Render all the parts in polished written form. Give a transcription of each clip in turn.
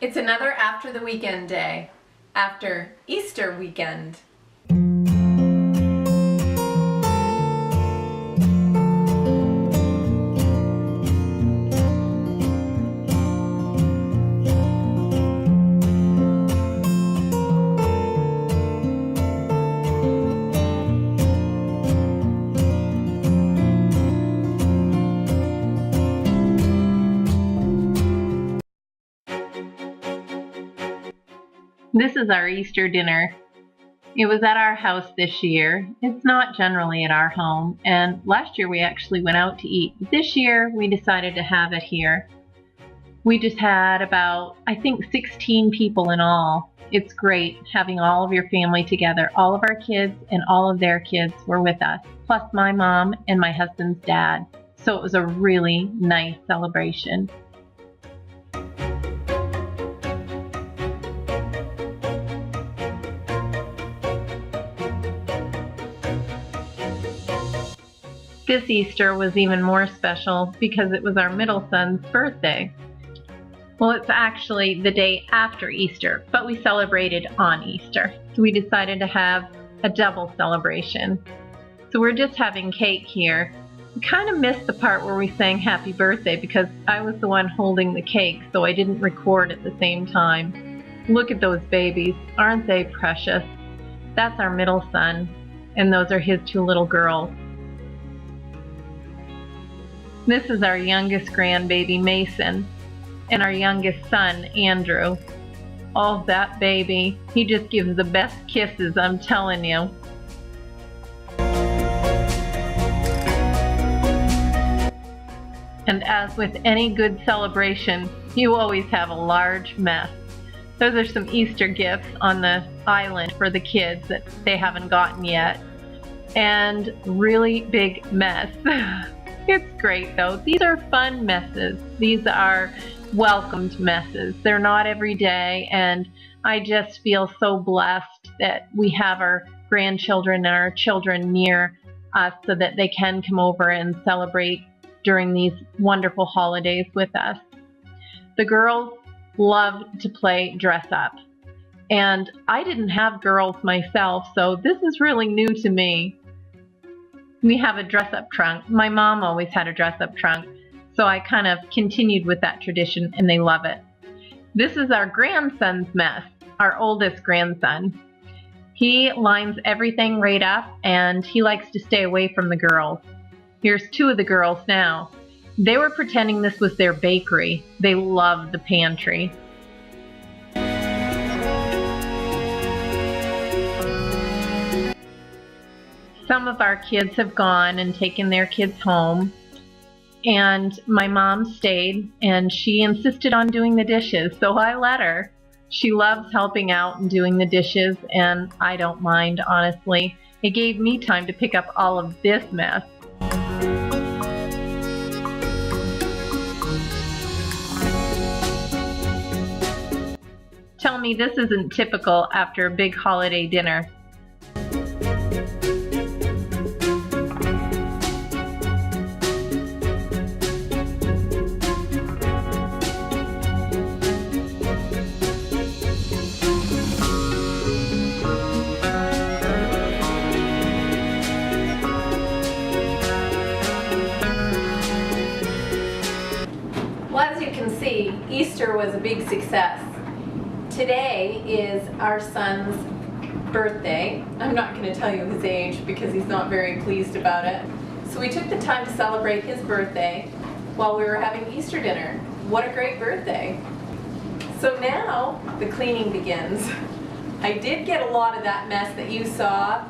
It's another after the weekend day, after Easter weekend. This is our Easter dinner. It was at our house this year. It's not generally at our home, and last year we actually went out to eat. This year we decided to have it here. We just had about, I think, 16 people in all. It's great having all of your family together. All of our kids and all of their kids were with us, plus my mom and my husband's dad. So it was a really nice celebration. This Easter was even more special because it was our middle son's birthday. Well, it's actually the day after Easter, but we celebrated on Easter. So we decided to have a double celebration. So we're just having cake here. We kind of missed the part where we sang happy birthday because I was the one holding the cake, so I didn't record at the same time. Look at those babies. Aren't they precious? That's our middle son, and those are his two little girls. This is our youngest grandbaby, Mason, and our youngest son, Andrew. Oh, that baby. He just gives the best kisses, I'm telling you. And as with any good celebration, you always have a large mess. Those are some Easter gifts on the island for the kids that they haven't gotten yet. And really big mess. It's great though. These are fun messes. These are welcomed messes. They're not every day, and I just feel so blessed that we have our grandchildren and our children near us so that they can come over and celebrate during these wonderful holidays with us. The girls love to play dress up, and I didn't have girls myself, so this is really new to me. We have a dress-up trunk. My mom always had a dress-up trunk, so I kind of continued with that tradition, and they love it. This is our grandson's mess, our oldest grandson. He lines everything right up, and he likes to stay away from the girls. Here's two of the girls now. They were pretending this was their bakery. They loved the pantry. Some of our kids have gone and taken their kids home, and my mom stayed, and she insisted on doing the dishes, so I let her. She loves helping out and doing the dishes, and I don't mind, honestly. It gave me time to pick up all of this mess. Tell me this isn't typical after a big holiday dinner. Well, as you can see, Easter was a big success. Today is our son's birthday. I'm not going to tell you his age because he's not very pleased about it. So we took the time to celebrate his birthday while we were having Easter dinner. What a great birthday. So now the cleaning begins. I did get a lot of that mess that you saw.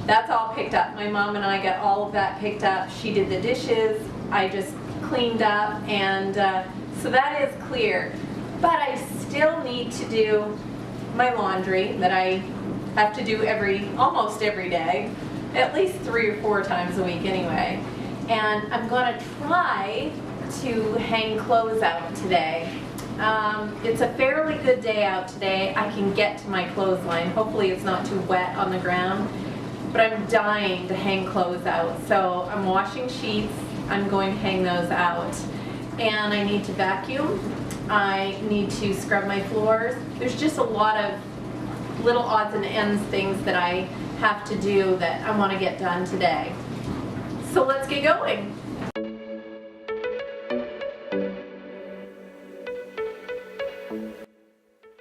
That's all picked up. My mom and I got all of that picked up. She did the dishes. I just cleaned up, and so that is clear. But I still need to do my laundry that I have to do almost every day, at least 3 or 4 times a week anyway. And I'm going to try to hang clothes out today. It's a fairly good day out today. I can get to my clothesline. Hopefully it's not too wet on the ground, but I'm dying to hang clothes out. So I'm washing sheets. I'm going to hang those out. And I need to vacuum I need to scrub my floors. There's just a lot of little odds and ends things that I have to do that I want to get done today. So let's get going.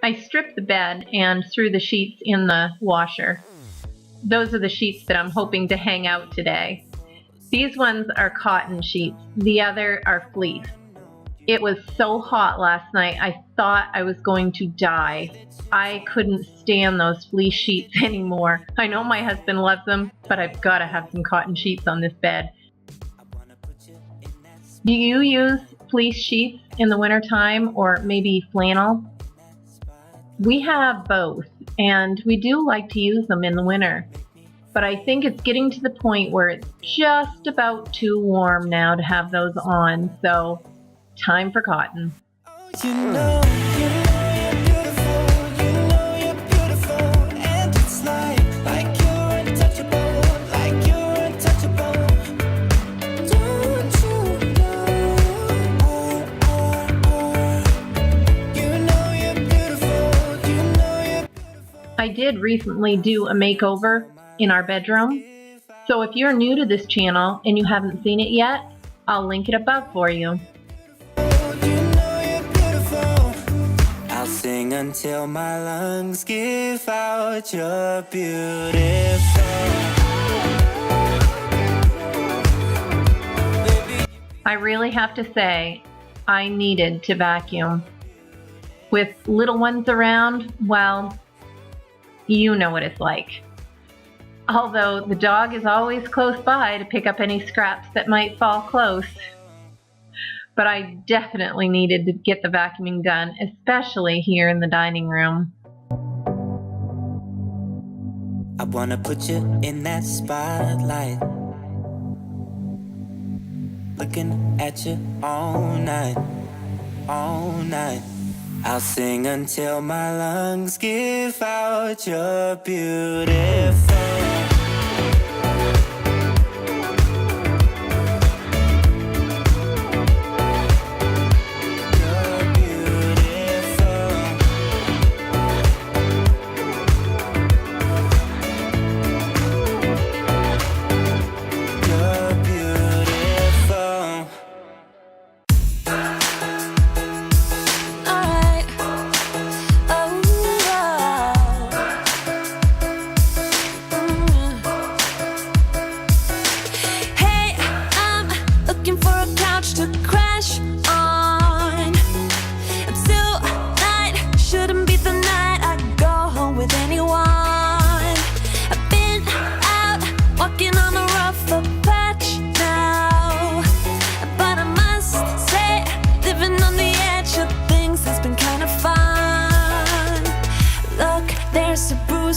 I stripped the bed and threw the sheets in the washer. Those are the sheets that I'm hoping to hang out today. These ones are cotton sheets, the other are fleece. It was so hot last night, I thought I was going to die. I couldn't stand those fleece sheets anymore. I know my husband loves them, but I've got to have some cotton sheets on this bed. Do you use fleece sheets in the wintertime, or maybe flannel? We have both, and we do like to use them in the winter. But I think it's getting to the point where it's just about too warm now to have those on, so time for cotton. You know you're beautiful, and it's like you're untouchable, Don't you know, you know you're beautiful, I did recently do a makeover in our bedroom, so if you're new to this channel and you haven't seen it yet, I'll link it above for you. I'll sing until my lungs give out you're beautiful. I really have to say, I needed to vacuum. With little ones around, well, you know what it's like. Although the dog is always close by to pick up any scraps that might fall close. But I definitely needed to get the vacuuming done, especially here in the dining room. I wanna put you in that spotlight, looking at you all night, all night. I'll sing until my lungs give out you're beautiful.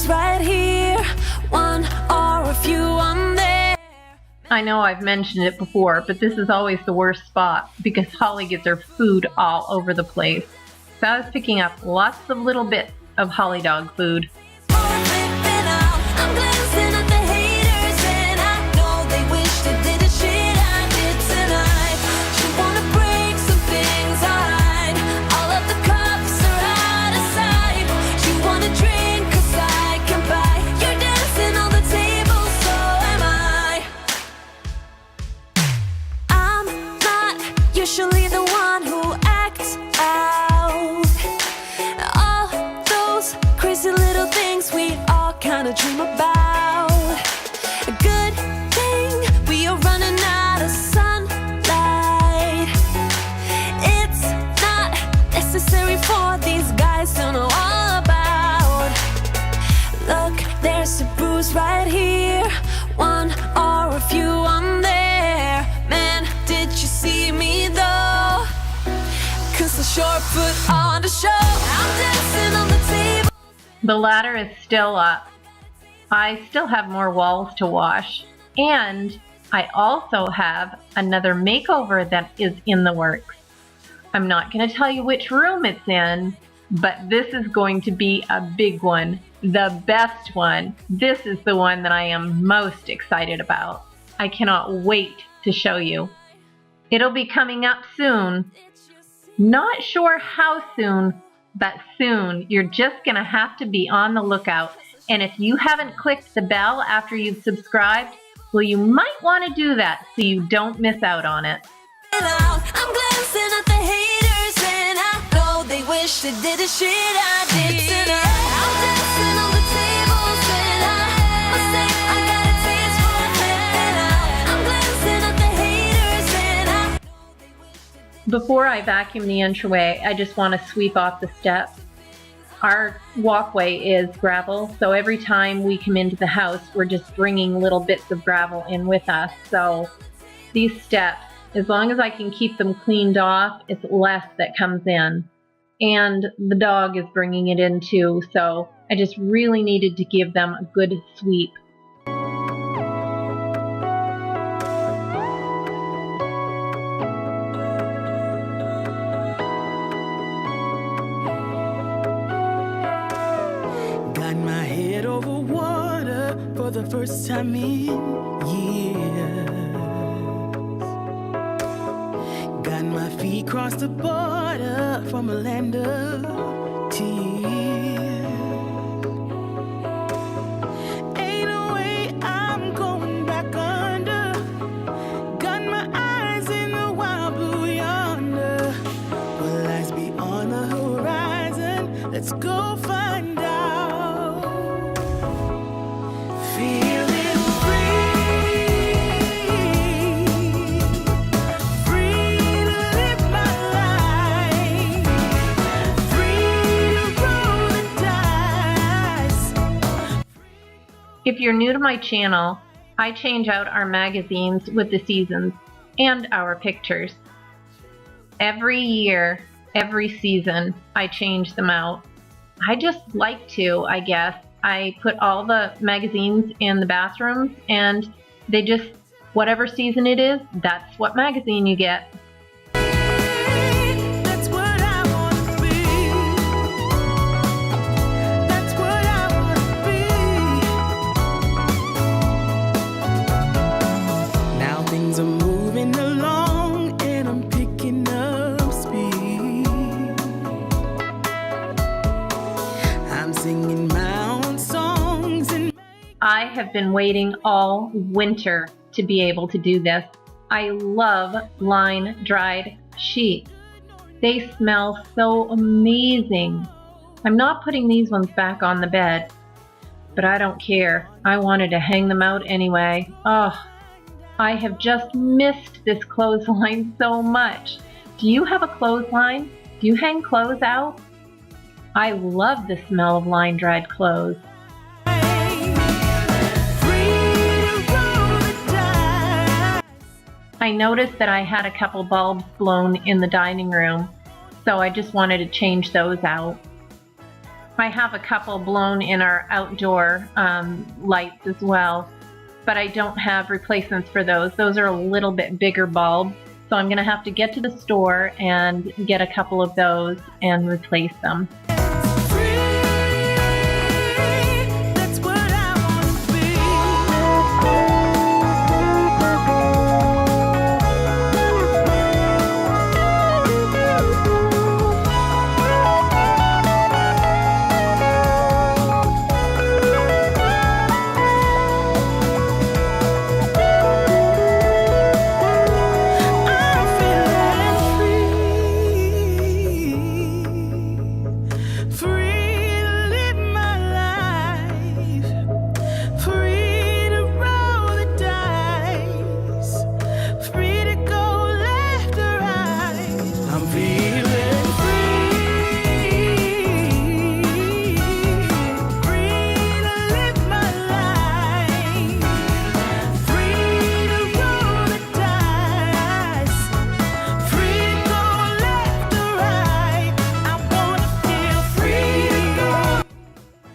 Right here, one or a few on there. I know I've mentioned it before, but this is always the worst spot because Holly gets her food all over the place. So I was picking up lots of little bits of Holly dog food. I'm glancing at the haters and I know they wish they did the shit I did tonight. You wanna break some things, alright. All of the cups are out of sight. You wanna drink 'cause I can buy. You're dancing on the table, so am I. I'm not usually the one who acts out. All those crazy little things we all kinda dream about. A good thing we are running out of sunlight. It's not necessary for these guys to know all about. Look, there's a bruise right here, one or a few on there. Man, did you see me though? 'Cause I sure put on the show. I'm dancing on the table. The ladder is still up. I still have more walls to wash, and I also have another makeover that is in the works. I'm not going to tell you which room it's in, but this is going to be a big one, the best one. This is the one that I am most excited about. I cannot wait to show you. It'll be coming up soon. Not sure how soon, but soon. You're just going to have to be on the lookout. And if you haven't clicked the bell after you've subscribed, well, you might want to do that so you don't miss out on it. I'm glancing at the haters and I know they wish they did the shit I did. I'm dancing on the tables and I say I got a taste for it. I'm glancing at the haters and I know they wish they did. Before I vacuum the entryway, I just want to sweep off the steps. Our walkway is gravel, so every time we come into the house, we're just bringing little bits of gravel in with us. So these steps, as long as I can keep them cleaned off, it's less that comes in. And the dog is bringing it in too, so I just really needed to give them a good sweep. Got my head over water for the first time in years. Got my feet across the border from a land of tears. Ain't no way I'm going back under. Got my eyes in the wild blue yonder. Will lies beyond the horizon? Let's go find out. Feeling free, free to live my life, free to roll the dice. If you're new to my channel, I change out our magazines with the seasons and our pictures. Every year, every season, I change them out. I just like to, I guess. I put all the magazines in the bathrooms and they just, whatever season it is, that's what magazine you get. That's what I wanna be. That's what I wanna be. Now things are moving along and I'm picking up speed. I'm singing my own songs and I have been waiting all winter to be able to do this. I love line-dried sheets. They smell so amazing. I'm not putting these ones back on the bed, but I don't care. I wanted to hang them out anyway. Oh, I have just missed this clothesline so much. Do you have a clothesline? Do you hang clothes out? I love the smell of line-dried clothes. I noticed that I had a couple bulbs blown in the dining room, so I just wanted to change those out. I have a couple blown in our outdoor lights as well, but I don't have replacements for those. Those are a little bit bigger bulbs, so I'm going to have to get to the store and get a couple of those and replace them. That's what I wanna be.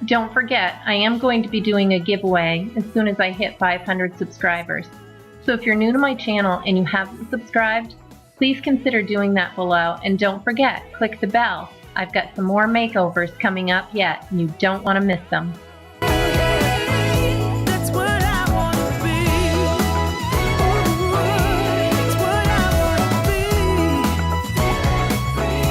Don't forget, I am going to be doing a giveaway as soon as I hit 500 subscribers. So if you're new to my channel and you haven't subscribed, please consider doing that below, and don't forget, click the bell. I've got some more makeovers coming up yet, and you don't want to miss them. That's what I wanna be. That's what I wanna be.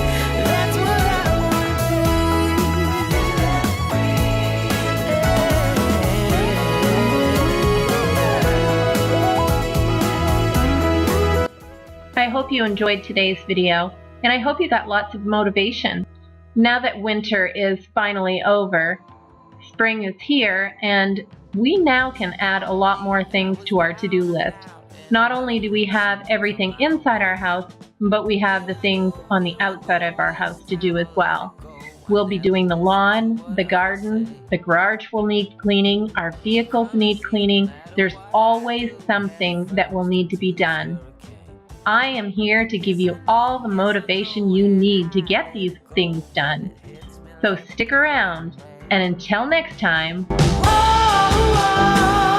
you enjoyed today's video, and I hope you got lots of motivation. Now that winter is finally over, spring is here, and we now can add a lot more things to our to-do list. Not only do we have everything inside our house, but we have the things on the outside of our house to do as well. We'll be doing the lawn, the garden, the garage will need cleaning, our vehicles need cleaning. There's always something that will need to be done. I am here to give you all the motivation you need to get these things done. So stick around, and until next time. Oh, oh.